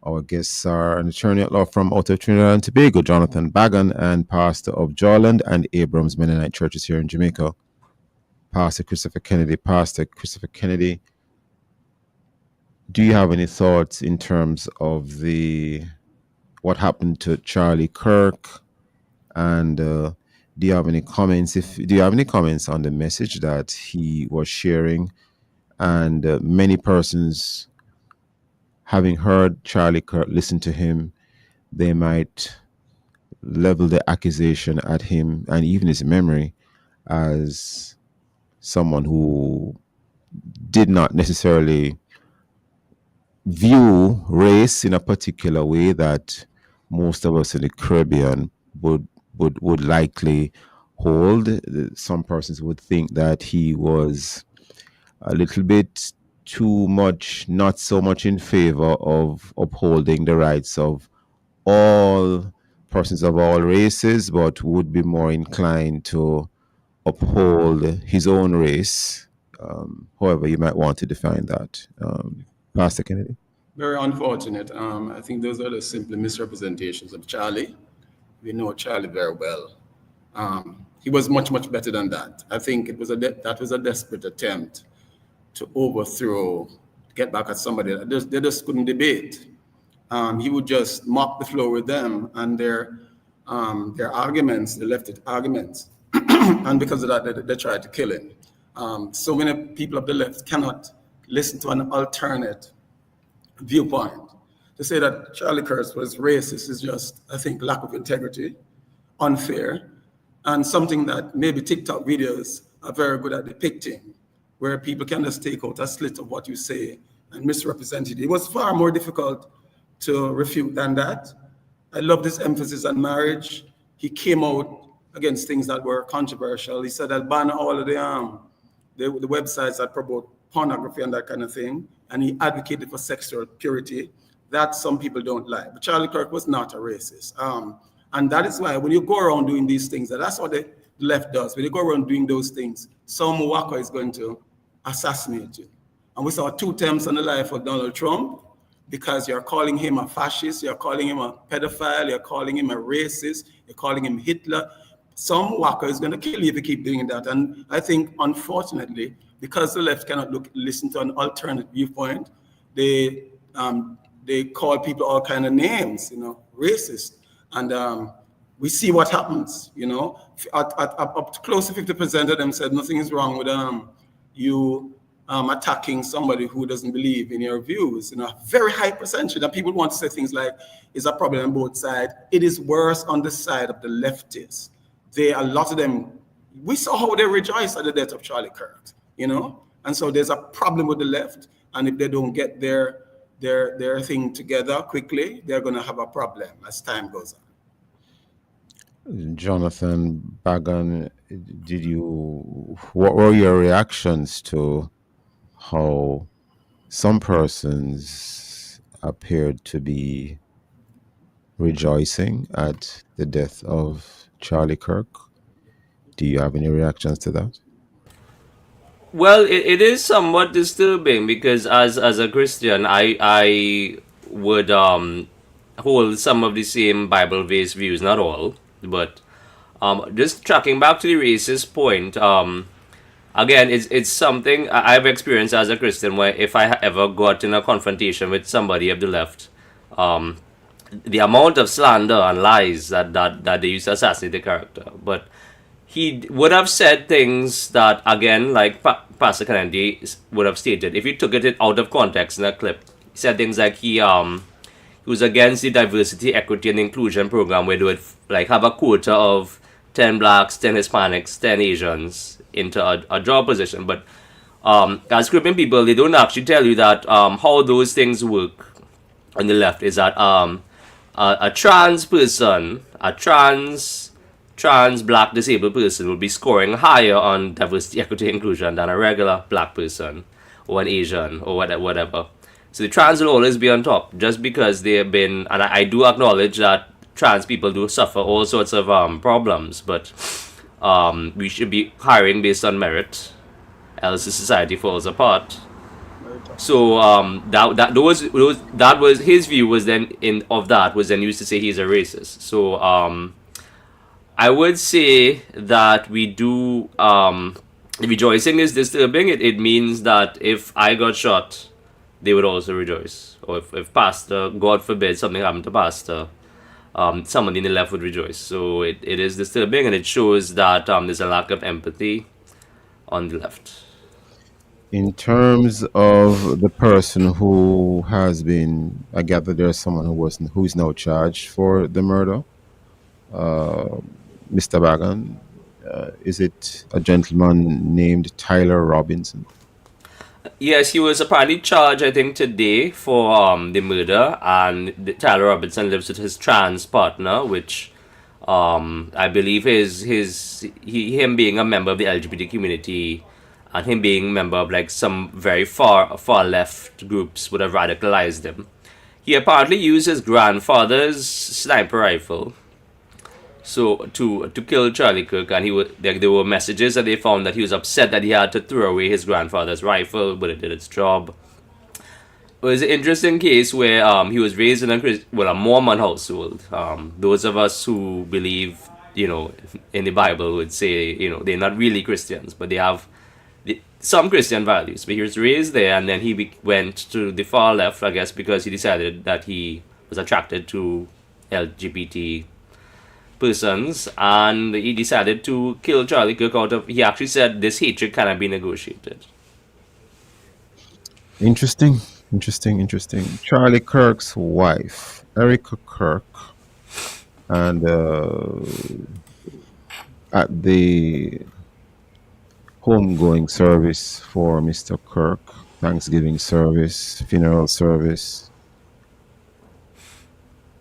Our guests are an attorney at law from out of Trinidad and Tobago, Jonathan Bagan, and pastor of Jawland and Abrams Mennonite Churches here in Jamaica, Pastor Christopher Kennedy. Pastor Christopher Kennedy, do you have any thoughts in terms of what happened to Charlie Kirk, and do you have any comments? Do you have any comments on the message that he was sharing, and many persons, having heard Charlie Kirk, listen to him, they might level the accusation at him and even his memory as someone who did not necessarily view race in a particular way that most of us in the Caribbean would likely hold. Some persons would think that he was a little bit too much, not so much in favor of upholding the rights of all persons of all races, but would be more inclined to uphold his own race. However, you might want to define that. Pastor Kennedy? Very unfortunate. I think those are the simply misrepresentations of Charlie. We know Charlie very well. He was much, much better than that. I think that was a desperate attempt to overthrow, get back at somebody. They just couldn't debate. He would just mop the floor with them and their arguments, the leftist arguments. And because of that, they tried to kill him. So many people of the left cannot listen to an alternate viewpoint. To say that Charlie Kirk was racist is just, I think, lack of integrity, unfair, and something that maybe TikTok videos are very good at depicting, where people can just take out a slit of what you say and misrepresent it. It was far more difficult to refute than that. I love this emphasis on marriage. He came out against things that were controversial. He said, I'll ban all of the websites that promote pornography and that kind of thing. And he advocated for sexual purity. That some people don't like. But Charlie Kirk was not a racist. And that is why when you go around doing these things, that's what the left does. When you go around doing those things, some whacker is going to assassinate you. And we saw 2 attempts on the life of Donald Trump because you're calling him a fascist, you're calling him a pedophile, you're calling him a racist, you're calling him Hitler. Some whacker is going to kill you if you keep doing that. And I think, unfortunately, because the left cannot listen to an alternate viewpoint, they call people all kind of names, racist. And we see what happens, up to close to 50% of them said nothing is wrong with you attacking somebody who doesn't believe in your views. A very high percentage that people want to say things like, "Is a problem on both sides." It is worse on the side of the leftists. A lot of them. We saw how they rejoiced at the death of Charlie Kirk. And so there's a problem with the left, and if they don't get their thing together quickly, they're going to have a problem as time goes on. Jonathan Bagan, what were your reactions to how some persons appeared to be rejoicing at the death of Charlie Kirk? Do you have any reactions to that? Well, it is somewhat disturbing because as a Christian, I would hold some of the same Bible-based views, not all, but just tracking back to the racist point. Again, it's something I've experienced as a Christian where if I ever got in a confrontation with somebody of the left, the amount of slander and lies that they used to assassinate the character, but he would have said things that, again, like Pastor Kennedy would have stated, if you took it out of context in a clip, he said things like he was against the diversity, equity, and inclusion program where they would have a quota of 10 blacks, 10 Hispanics, 10 Asians into a job position. But as Caribbean people, they don't actually tell you that how those things work on the left is that a trans person, a trans black disabled person will be scoring higher on diversity, equity, inclusion than a regular black person or an Asian or whatever. So the trans will always be on top just because they have been, and I do acknowledge that trans people do suffer all sorts of problems, but we should be hiring based on merit, else the society falls apart. So that was his view was then used to say he's a racist. So I would say that we do rejoicing is disturbing. It means that if I got shot, they would also rejoice. Or if Pastor, God forbid, something happened to Pastor, someone in the left would rejoice. So it is disturbing, and it shows that there's a lack of empathy on the left. In terms of the person who has been, I gather there's someone who is now charged for the murder. Mr. Bagan, is it a gentleman named Tyler Robinson? Yes, he was apparently charged, I think, today for the murder, and Tyler Robinson lives with his trans partner, which I believe him being a member of the LGBT community and him being a member of some very far left groups would have radicalized him. He apparently used his grandfather's sniper rifle to kill Charlie Kirk, and there were messages that they found that he was upset that he had to throw away his grandfather's rifle, but it did its job. It was an interesting case where he was raised in a Mormon household. Those of us who believe, in the Bible would say, they're not really Christians, but they have some Christian values. But he was raised there, and then he went to the far left, I guess, because he decided that he was attracted to LGBT persons, and he decided to kill Charlie Kirk he actually said this hatred cannot be negotiated. Interesting. Charlie Kirk's wife, Erica Kirk, and at the homegoing service for Mr. Kirk, Thanksgiving service, funeral service,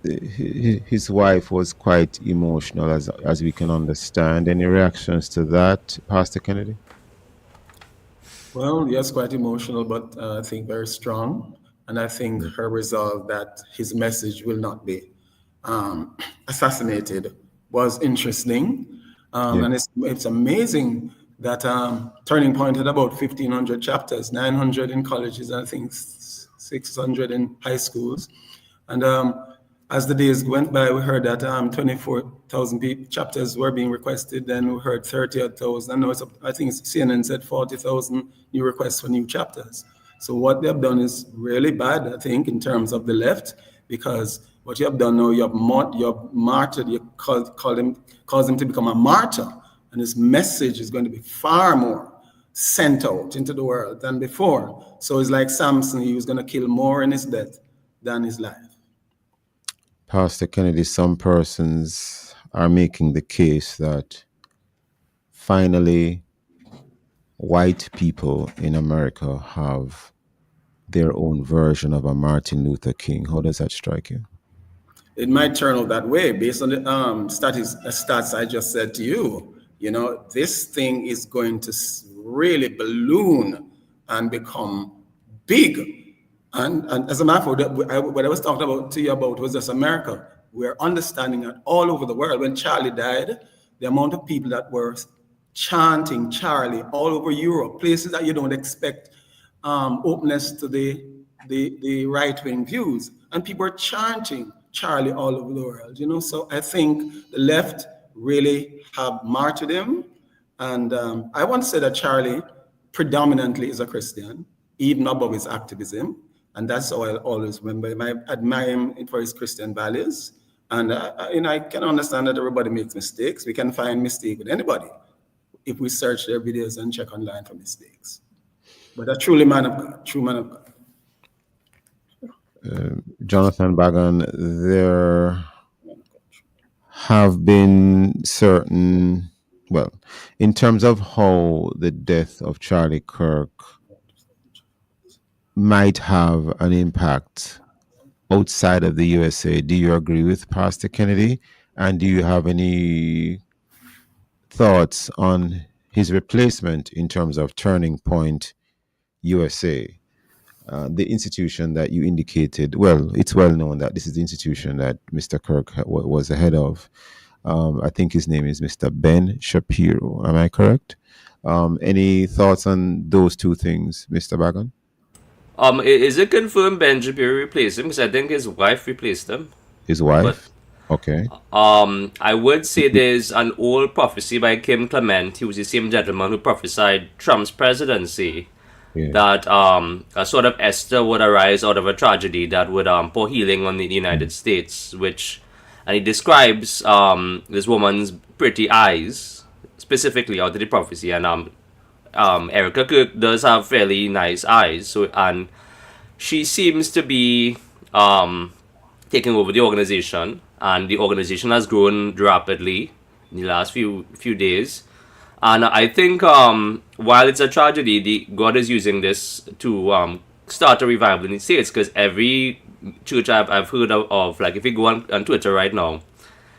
his wife was quite emotional, as we can understand. Any reactions to that, Pastor Kennedy? Well, yes, quite emotional, but I think very strong. And I think her resolve that his message will not be assassinated was interesting. And it's amazing that Turning Point had about 1,500 chapters, 900 in colleges, and I think 600 in high schools. And as the days went by, we heard that 24,000 chapters were being requested. Then we heard 30,000. I think CNN said 40,000 new requests for new chapters. So what they have done is really bad, I think, in terms of the left, because what you have done now, you have martyred, you cause him to become a martyr, and his message is going to be far more sent out into the world than before. So it's like Samson, he was going to kill more in his death than his life. Pastor Kennedy, some persons are making the case that finally white people in America have their own version of a Martin Luther King. How does that strike you? It might turn out that way based on the stats I just said to you. You know, this thing is going to really balloon and become big. And as a matter of fact, what I was talking about to you about was just America. We're understanding that all over the world. When Charlie died, the amount of people that were chanting Charlie all over Europe, places that you don't expect openness to the right-wing views, and people are chanting Charlie all over the world, you know. So I think the left really have martyred him, and I want to say that Charlie predominantly is a Christian, even above his activism, and that's how I'll always remember him. I admire him for his Christian values, and I can understand that everybody makes mistakes. We can find mistake with anybody if we search their videos and check online for mistakes. But a truly man of God, true man of God. Jonathan Bagan, there have been certain, well, in terms of how the death of Charlie Kirk might have an impact outside of the USA, do you agree with Pastor Kennedy? And do you have any thoughts on his replacement in terms of Turning Point USA? The institution that you indicated, well, it's well known that this is the institution that Mr. Kirk was the head of. I think his name is Mr. Ben Shapiro. Am I correct? Any thoughts on those two things, Mr. Bagan? Is it confirmed Ben Shapiro replaced him? Because I think his wife replaced him. His wife? Okay. I would say there's an old prophecy by Kim Clement. He was the same gentleman who prophesied Trump's presidency. Yeah. That a sort of Esther would arise out of a tragedy that would pour healing on the United States, and he describes this woman's pretty eyes specifically out of the prophecy, and Erica Kirk does have fairly nice eyes, so, and she seems to be taking over the organization, and the organization has grown rapidly in the last few days. And I think while it's a tragedy, God is using this to start a revival in the States, because every church I've heard of, like if you go on Twitter right now,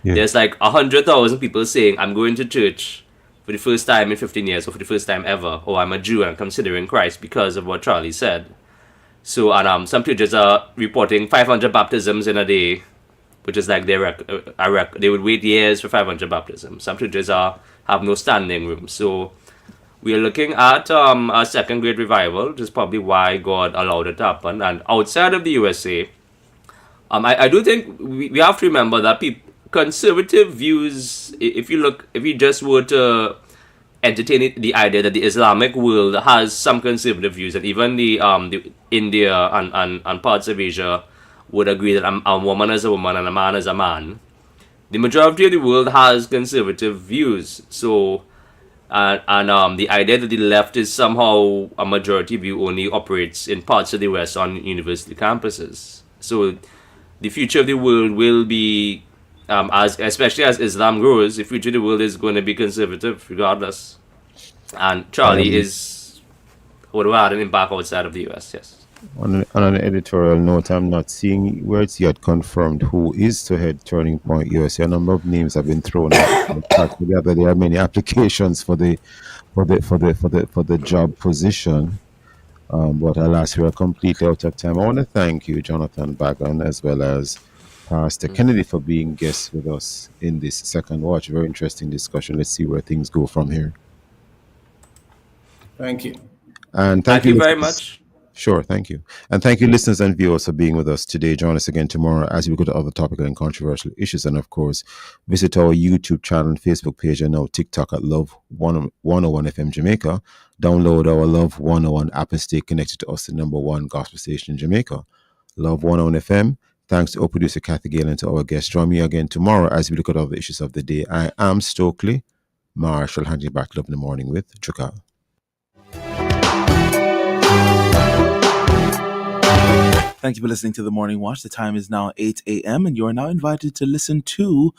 there's like 100,000 people saying, I'm going to church for the first time in 15 years, or for the first time ever, or I'm a Jew and I'm considering Christ because of what Charlie said. So, and some churches are reporting 500 baptisms in a day, which is like they would wait years for 500 baptisms. Some churches have no standing room. So we are looking at a second great revival, which is probably why God allowed it to happen. And outside of the USA, I do think we have to remember that conservative views, if you just were to entertain the idea that the Islamic world has some conservative views, and even the India and parts of Asia would agree that a woman is a woman and a man is a man. The majority of the world has conservative views. So, the idea that the left is somehow a majority view only operates in parts of the West on university campuses. So, the future of the world will be, especially as Islam grows, the future of the world is going to be conservative regardless. And Charlie would have had an impact outside of the US, yes. On an editorial note, I'm not seeing where it's yet confirmed who is to head Turning Point USA. A number of names have been thrown out. Together, there are many applications for the job position. But alas, we are completely out of time. I want to thank you, Jonathan Bagan, as well as Pastor Kennedy, for being guests with us in this second watch. Very interesting discussion. Let's see where things go from here. Thank you. And thank you very much. Sure, thank you. And thank you, listeners and viewers, for being with us today. Join us again tomorrow as we go to other topical and controversial issues. And of course, visit our YouTube channel and Facebook page and now TikTok at Love 101 FM Jamaica. Download our Love 101 app and stay connected to us, the #1 gospel station in Jamaica. Love 101 FM. Thanks to our producer, Kathy Gale, and to our guests. Join me again tomorrow as we look at other issues of the day. I am Stokeley. Marshall, handing back Love in the Morning with Chukal. Thank you for listening to The Morning Watch. The time is now 8 a.m. and you are now invited to listen to